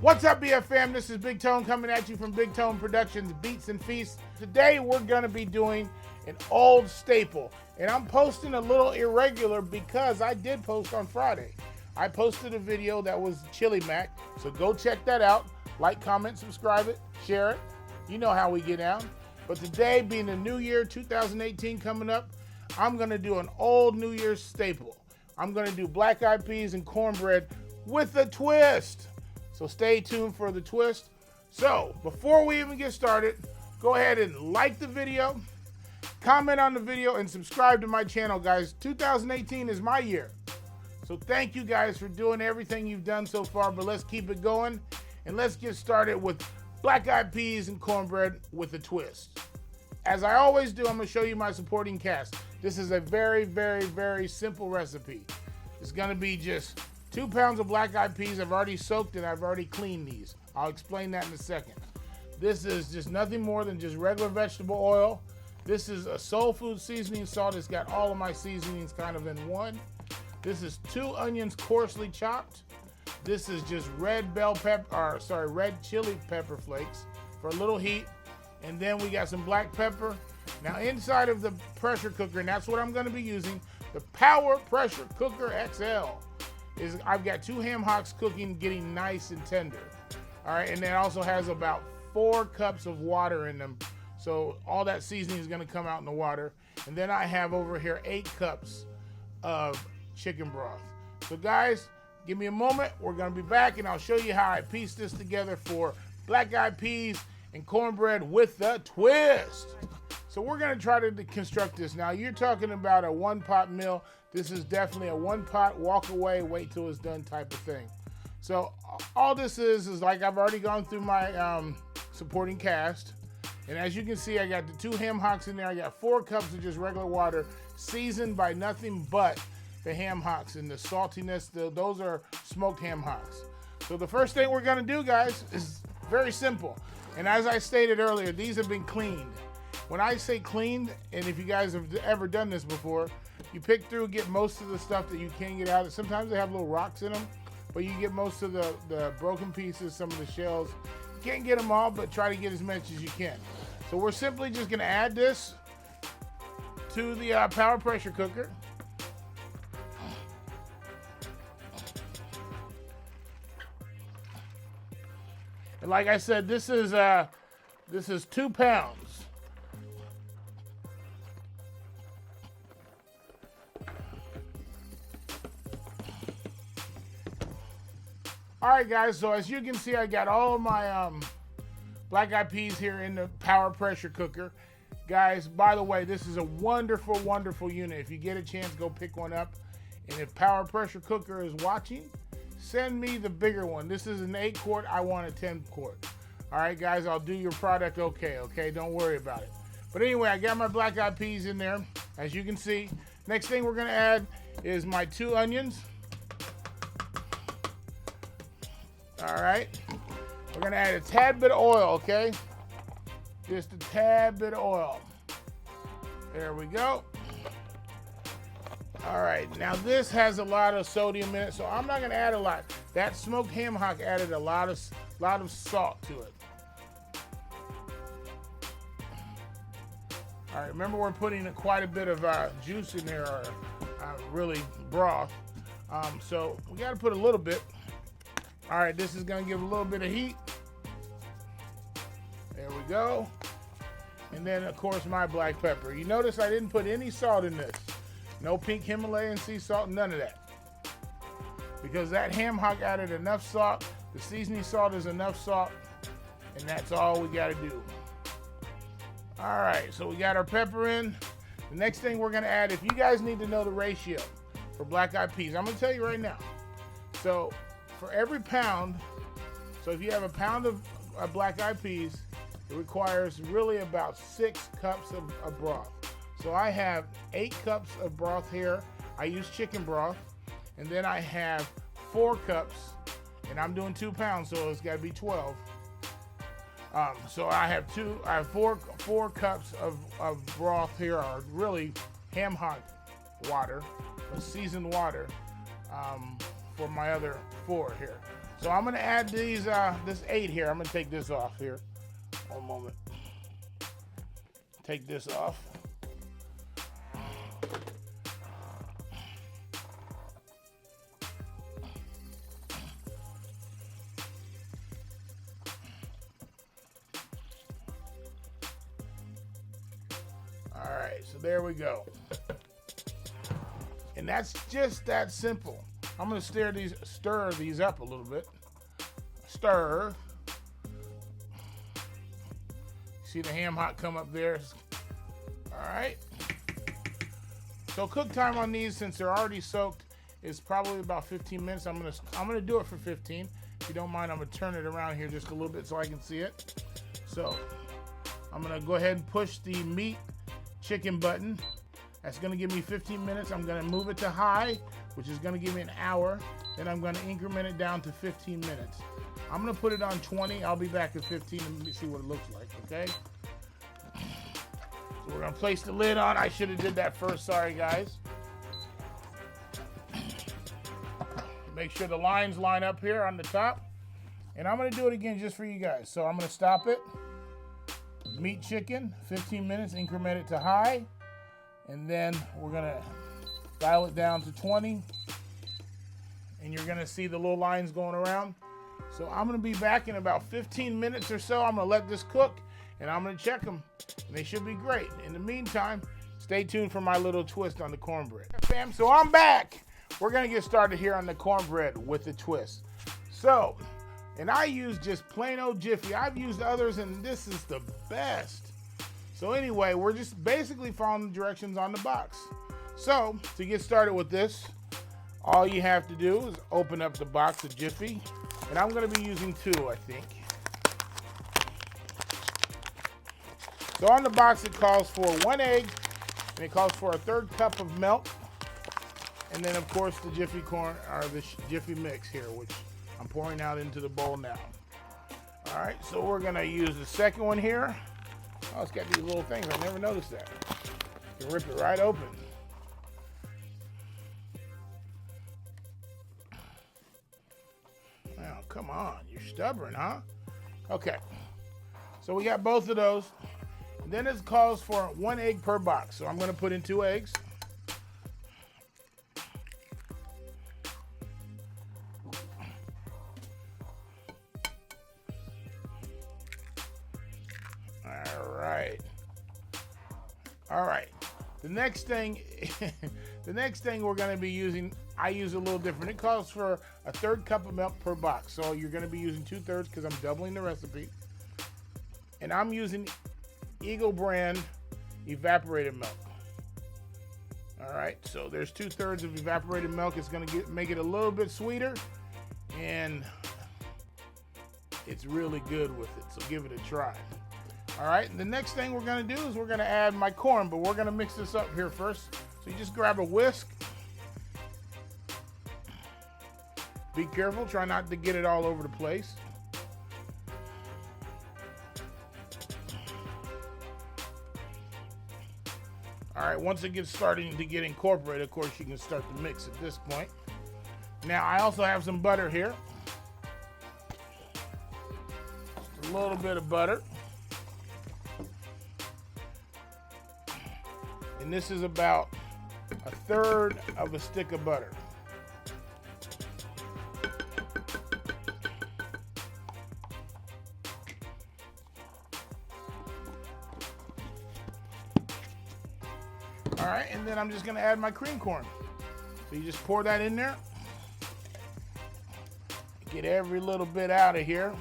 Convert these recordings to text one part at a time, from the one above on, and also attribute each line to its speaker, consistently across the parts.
Speaker 1: What's up, BF fam? This is Big Tone coming at you from Bigtoneproductions, Beats and Feasts. Today we're gonna be doing an old staple, and I'm posting a little irregular because I did post on Friday. I posted a video that was Chili Mac, so go check that out. Like, comment, subscribe it, share it. You know how we get down. But today, being the new year, 2018 coming up, I'm gonna do an old New Year's staple. I'm gonna do black eyed peas and cornbread with a twist. So stay tuned for the twist. So before we even get started, go ahead and like the video, comment on the video, and subscribe to my channel, guys. 2018 is my year. So thank you guys for doing everything you've done so far, but let's keep it going. And let's get started with black eyed peas and cornbread with a twist. As I always do, I'm gonna show you my supporting cast. This is a very, very, very simple recipe. It's gonna be just 2 pounds of black eyed peas. I've already soaked and I've already cleaned these. I'll explain that in a second. This is just nothing more than just regular vegetable oil. This is a soul food seasoning salt. It's got all of my seasonings kind of in one. This is 2 onions coarsely chopped. This is just red chili pepper flakes for a little heat. And then we got some black pepper. Now inside of the pressure cooker, and that's what I'm gonna be using, the Power Pressure Cooker XL. I've got 2 ham hocks cooking, getting nice and tender. All right, and it also has about 4 cups of water in them. So all that seasoning is gonna come out in the water. And then I have over here 8 cups of chicken broth. So guys, give me a moment. We're gonna be back and I'll show you how I piece this together for black eyed peas and cornbread with a twist. So we're gonna try to construct this. Now you're talking about a 1-pot meal. This is definitely a 1-pot, walk away, wait till it's done type of thing. So all this is like I've already gone through my supporting cast. And as you can see, I got the 2 ham hocks in there. I got 4 cups of just regular water, seasoned by nothing but the ham hocks and the saltiness. Those are smoked ham hocks. So the first thing we're gonna do, guys, is very simple. And as I stated earlier, these have been cleaned. When I say cleaned, and if you guys have ever done this before, you pick through, get most of the stuff that you can get out. Sometimes they have little rocks in them, but you get most of the broken pieces, some of the shells. You can't get them all, but try to get as much as you can. So we're simply just gonna add this to the Power Pressure Cooker. And like I said, this is 2 pounds. All right, guys, so as you can see, I got all of my black eyed peas here in the Power Pressure Cooker. Guys, by the way, this is a wonderful, wonderful unit. If you get a chance, go pick one up. And if Power Pressure Cooker is watching, send me the bigger one. This is an 8-quart, I want a 10-quart. All right, guys, I'll do your product okay? Don't worry about it. But anyway, I got my black eyed peas in there, as you can see. Next thing we're gonna add is my 2 onions. All right, we're gonna add a tad bit of oil, okay? Just a tad bit of oil. There we go. All right, now this has a lot of sodium in it, so I'm not gonna add a lot. That smoked ham hock added a lot of salt to it. All right, remember we're putting quite a bit of juice in there, or really broth. So we gotta put a little bit. All right, this is gonna give a little bit of heat. There we go. And then of course my black pepper. You notice I didn't put any salt in this. No pink Himalayan sea salt, none of that. Because that ham hock added enough salt, the seasoning salt is enough salt, and that's all we gotta do. All right, so we got our pepper in. The next thing we're gonna add, if you guys need to know the ratio for black eyed peas, I'm gonna tell you right now. So for every pound, so if you have a pound of black eyed peas, it requires really about 6 cups of broth. So I have 8 cups of broth here. I use chicken broth. And then I have 4 cups, and I'm doing 2 pounds, so it's gotta be 12. So I have 4 cups of broth here, or really ham hock water, seasoned water, for my other 4 here. So I'm gonna add these, this 8 here. I'm gonna take this off here. One moment. Take this off. All right, so there we go. And that's just that simple. I'm gonna stir these up a little bit. Stir. See the ham hock come up there? All right. So cook time on these, since they're already soaked, is probably about 15 minutes. I'm gonna do it for 15. If you don't mind, I'm gonna turn it around here just a little bit so I can see it. So I'm gonna go ahead and push the meat chicken button. That's gonna give me 15 minutes. I'm gonna move it to high, which is gonna give me an hour. Then I'm gonna increment it down to 15 minutes. I'm gonna put it on 20. I'll be back at 15 and see what it looks like, okay? So we're gonna place the lid on. I should have did that first, sorry guys. Make sure the lines line up here on the top. And I'm gonna do it again just for you guys. So I'm gonna stop it. Meat chicken, 15 minutes, increment it to high. And then we're gonna dial it down to 20. And you're gonna see the little lines going around. So I'm gonna be back in about 15 minutes or so. I'm gonna let this cook and I'm gonna check them. And they should be great. In the meantime, stay tuned for my little twist on the cornbread. Fam, so I'm back. We're gonna get started here on the cornbread with the twist. So, and I use just plain old Jiffy. I've used others and this is the best. So anyway, we're just basically following the directions on the box. So to get started with this, all you have to do is open up the box of Jiffy. And I'm gonna be using 2, I think. So on the box it calls for 1 egg and it calls for a 1/3 cup of milk. And then of course the Jiffy corn, or the Jiffy mix here, which I'm pouring out into the bowl now. All right, so we're gonna use the second one here. Oh, it's got these little things, I never noticed that. You can rip it right open. Now, come on, you're stubborn, huh? Okay, so we got both of those. And then it calls for 1 egg per box. So I'm gonna put in 2 eggs. All right. The next thing, we're going to be using, I use a little different. It calls for a 1/3 cup of milk per box. So you're going to be using 2/3 because I'm doubling the recipe. And I'm using Eagle brand evaporated milk. All right. So there's 2/3 of evaporated milk. It's going to make it a little bit sweeter, and it's really good with it. So give it a try. All right, and the next thing we're gonna do is we're gonna add my corn, but we're gonna mix this up here first. So you just grab a whisk. Be careful, try not to get it all over the place. All right, once it gets starting to get incorporated, of course, you can start to mix at this point. Now, I also have some butter here. Just a little bit of butter. And this is about 1/3 of a stick of butter. All right, and then I'm just gonna add my cream corn. So you just pour that in there. Get every little bit out of here.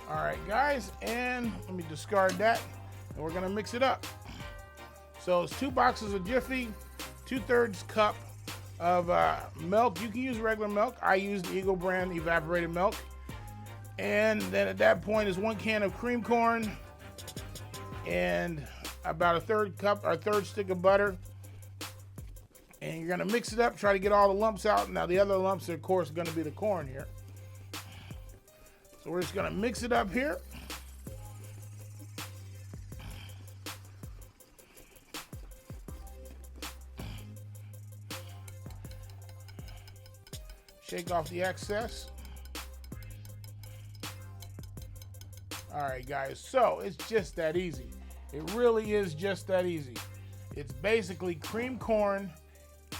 Speaker 1: All right, guys, and let me discard that, and we're gonna mix it up. So it's 2 boxes of Jiffy, 2/3 cup of milk. You can use regular milk. I used Eagle brand evaporated milk. And then at that point is 1 can of cream corn and about a 1/3 cup or 1/3 stick of butter. And you're gonna mix it up, try to get all the lumps out. Now the other lumps are of course gonna be the corn here. So we're just gonna mix it up here. Shake off the excess. All right, guys, so it's just that easy. It really is just that easy. It's basically cream corn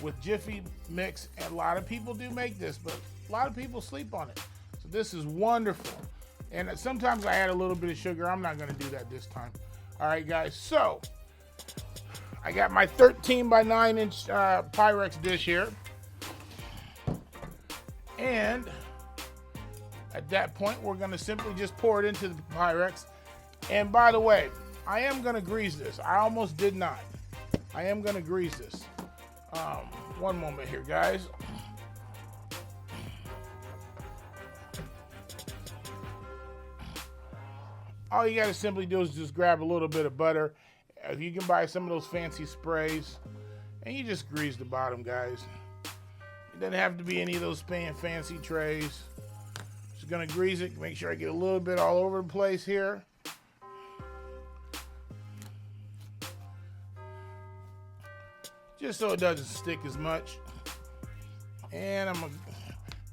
Speaker 1: with Jiffy mix, and a lot of people do make this, but a lot of people sleep on it. So this is wonderful. And sometimes I add a little bit of sugar. I'm not gonna do that this time. All right, guys, so I got my 13 by 9 inch Pyrex dish here. And at that point, we're gonna simply just pour it into the Pyrex. And by the way, I am gonna grease this. I almost did not. I am gonna grease this. One moment here, guys. All you gotta simply do is just grab a little bit of butter. If you can buy some of those fancy sprays, and you just grease the bottom, guys. It doesn't have to be any of those fancy trays. Just gonna grease it, make sure I get a little bit all over the place here. Just so it doesn't stick as much. And I'm gonna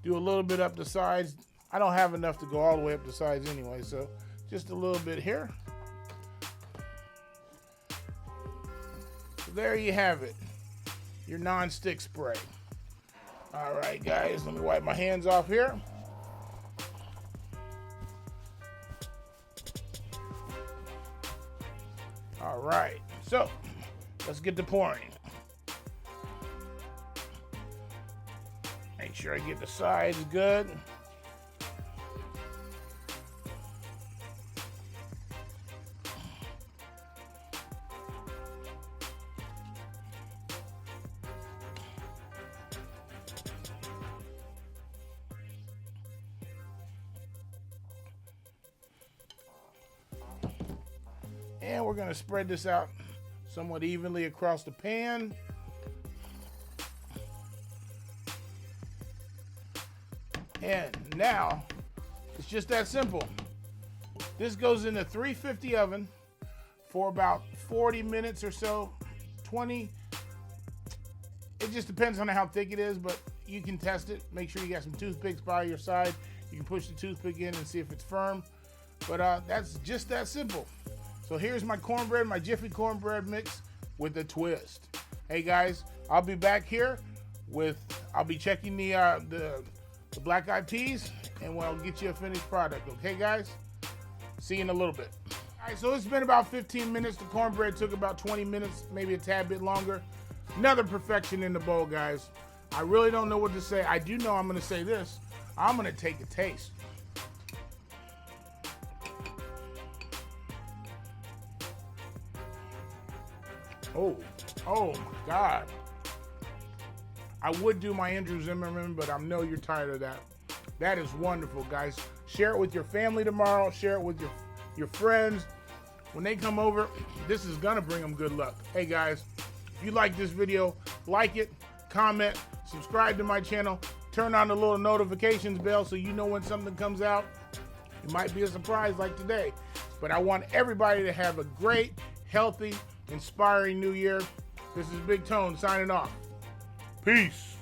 Speaker 1: do a little bit up the sides. I don't have enough to go all the way up the sides anyway, so just a little bit here. So there you have it, your non-stick spray. All right, guys, let me wipe my hands off here. All right, so let's get to pouring. Make sure I get the sides good. And we're going to spread this out somewhat evenly across the pan. And now it's just that simple. This goes in a 350 oven for about 40 minutes or so, 20. It just depends on how thick it is, but you can test it. Make sure you got some toothpicks by your side. You can push the toothpick in and see if it's firm. But that's just that simple. So here's my cornbread, my Jiffy cornbread mix with a twist. Hey guys, I'll be back here I'll be checking the black eyed peas, and we'll get you a finished product. Okay guys? See you in a little bit. All right, so it's been about 15 minutes. The cornbread took about 20 minutes, maybe a tad bit longer. Another perfection in the bowl, guys. I really don't know what to say. I do know I'm gonna say this. I'm gonna take a taste. Oh my God. I would do my Andrew Zimmerman, but I know you're tired of that. That is wonderful, guys. Share it with your family tomorrow. Share it with your friends. When they come over, this is gonna bring them good luck. Hey guys, if you like this video, like it, comment, subscribe to my channel, turn on the little notifications bell so you know when something comes out. It might be a surprise like today, but I want everybody to have a great, healthy, inspiring new year. This is Big Tone signing off. Peace.